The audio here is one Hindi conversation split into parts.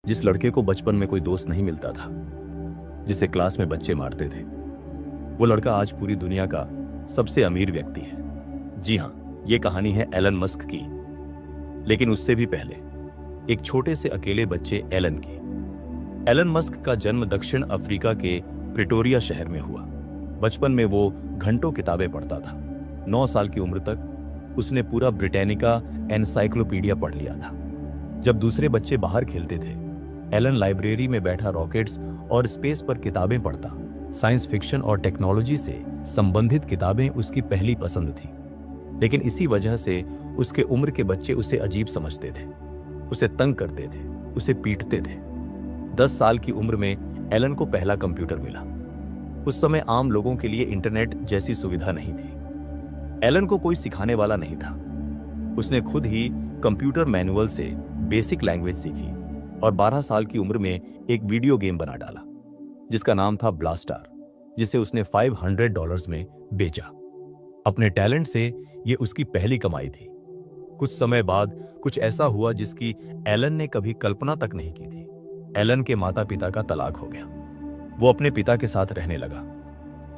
जिस लड़के को बचपन में कोई दोस्त नहीं मिलता था, जिसे क्लास में बच्चे मारते थे, वो लड़का आज पूरी दुनिया का सबसे अमीर व्यक्ति है। जी हाँ, ये कहानी है एलन मस्क की। लेकिन उससे भी पहले एक छोटे से अकेले बच्चे एलन की। एलन मस्क का जन्म दक्षिण अफ्रीका के प्रिटोरिया शहर में हुआ। बचपन में वो घंटों किताबें पढ़ता था। 9 साल की उम्र तक उसने पूरा ब्रिटानिका एनसाइक्लोपीडिया पढ़ लिया था। जब दूसरे बच्चे बाहर खेलते थे, एलन लाइब्रेरी में बैठा रॉकेट्स और स्पेस पर किताबें पढ़ता। साइंस फिक्शन और टेक्नोलॉजी से संबंधित किताबें उसकी पहली पसंद थी। लेकिन इसी वजह से उसके उम्र के बच्चे उसे अजीब समझते थे, उसे तंग करते थे, उसे पीटते थे। 10 साल की उम्र में एलन को पहला कंप्यूटर मिला। उस समय आम लोगों के लिए इंटरनेट जैसी सुविधा नहीं थी। एलन को कोई सिखाने वाला नहीं था। उसने खुद ही कंप्यूटर मैनुअल से बेसिक लैंग्वेज सीखी और 12 साल की उम्र में एक वीडियो गेम बना डाला जिसका नाम था ब्लास्टार, जिसे उसने $500 में बेचा। अपने टैलेंट से यह उसकी पहली कमाई थी। कुछ समय बाद कुछ ऐसा हुआ जिसकी एलन ने कभी कल्पना तक नहीं की थी। एलन के माता पिता का तलाक हो गया। वो अपने पिता के साथ रहने लगा,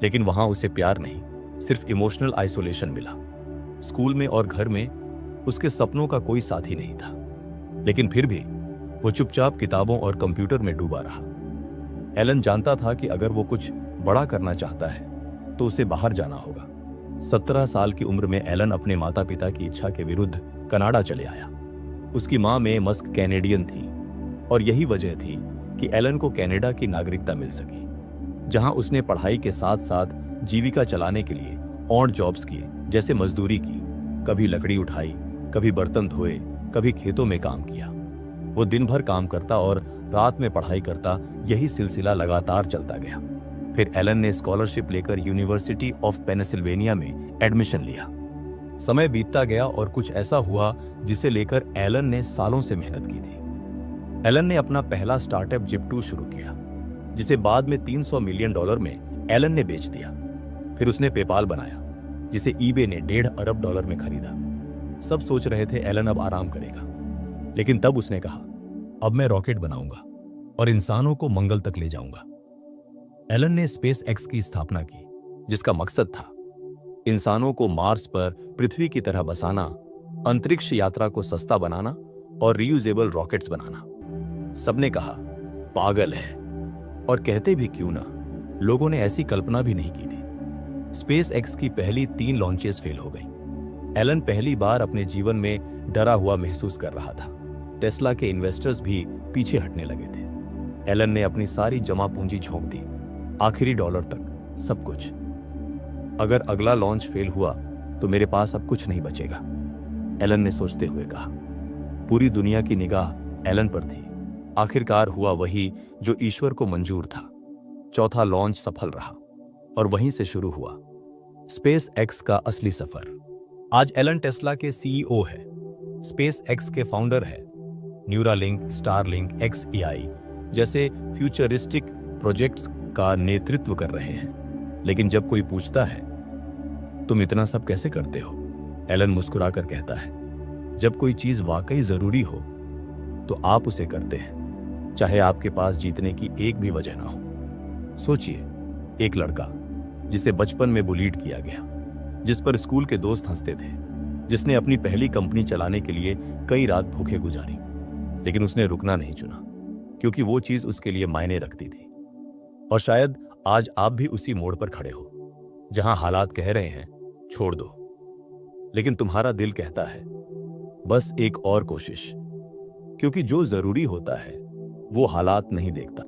लेकिन वहां उसे प्यार नहीं, सिर्फ इमोशनल आइसोलेशन मिला। स्कूल में और घर में उसके सपनों का कोई साथी नहीं था। लेकिन फिर भी वो चुपचाप किताबों और कंप्यूटर में डूबा रहा। एलन जानता था कि अगर वो कुछ बड़ा करना चाहता है तो उसे बाहर जाना होगा। 17 साल की उम्र में एलन अपने माता पिता की इच्छा के विरुद्ध कनाडा चले आया। उसकी मां में मस्क कैनेडियन थी और यही वजह थी कि एलन को कनाडा की नागरिकता मिल सकी, जहां उसने पढ़ाई के साथ साथ जीविका चलाने के लिए ऑड जॉब्स किए, जैसे मजदूरी की। कभी लकड़ी उठाई, कभी बर्तन धोए, कभी खेतों में काम किया। वो दिन भर काम करता और रात में पढ़ाई करता। यही सिलसिला लगातार चलता गया। फिर एलन ने स्कॉलरशिप लेकर यूनिवर्सिटी ऑफ पेनिसिल्वेनिया में एडमिशन लिया। समय बीतता गया और कुछ ऐसा हुआ जिसे लेकर एलन ने सालों से मेहनत की थी। एलन ने अपना पहला स्टार्टअप जिप2 शुरू किया, जिसे बाद में $300 मिलियन में एलन ने बेच दिया। फिर उसने पेपाल बनाया, जिसे ईबे ने $1.5 अरब में खरीदा। सब सोच रहे थे एलन अब आराम करेगा, लेकिन तब उसने कहा, अब मैं रॉकेट बनाऊंगा और इंसानों को मंगल तक ले जाऊंगा। एलन ने स्पेस एक्स की स्थापना की, जिसका मकसद था इंसानों को मार्स पर पृथ्वी की तरह बसाना, अंतरिक्ष यात्रा को सस्ता बनाना और रीयूजेबल रॉकेट्स बनाना। सबने कहा पागल है, और कहते भी क्यों ना, लोगों ने ऐसी कल्पना भी नहीं की थी। स्पेस एक्स की पहली 3 लॉन्चेस फेल हो गई। एलन पहली बार अपने जीवन में डरा हुआ महसूस कर रहा था। टेस्ला के इन्वेस्टर्स भी पीछे हटने लगे थे। एलन ने अपनी सारी जमा पूंजी झोंक दी, आखिरी डॉलर तक, सब कुछ। अगर अगला लॉन्च फेल हुआ तो मेरे पास अब कुछ नहीं बचेगा, एलन ने सोचते हुए कहा। पूरी दुनिया की निगाह एलन पर थी। आखिरकार हुआ वही जो ईश्वर को मंजूर था। चौथा लॉन्च सफल रहा और वहीं से शुरू हुआ स्पेस एक्स का असली सफर। आज एलन टेस्ला के सीईओ है, स्पेस एक्स के फाउंडर है, न्यूरालिंक, स्टारलिंक, XAI जैसे फ्यूचरिस्टिक प्रोजेक्ट्स का नेतृत्व कर रहे हैं। लेकिन जब कोई पूछता है, तुम इतना सब कैसे करते हो, एलन मुस्कुराकर कहता है, जब कोई चीज वाकई जरूरी हो तो आप उसे करते हैं, चाहे आपके पास जीतने की एक भी वजह ना हो। सोचिए, एक लड़का जिसे बचपन में बुलीड किया गया, जिस पर स्कूल के दोस्त हंसते थे, जिसने अपनी पहली कंपनी चलाने के लिए कई रात भूखे गुजारी, लेकिन उसने रुकना नहीं चुना, क्योंकि वो चीज उसके लिए मायने रखती थी। और शायद आज आप भी उसी मोड़ पर खड़े हो, जहां हालात कह रहे हैं छोड़ दो, लेकिन तुम्हारा दिल कहता है बस एक और कोशिश, क्योंकि जो जरूरी होता है वो हालात नहीं देखता।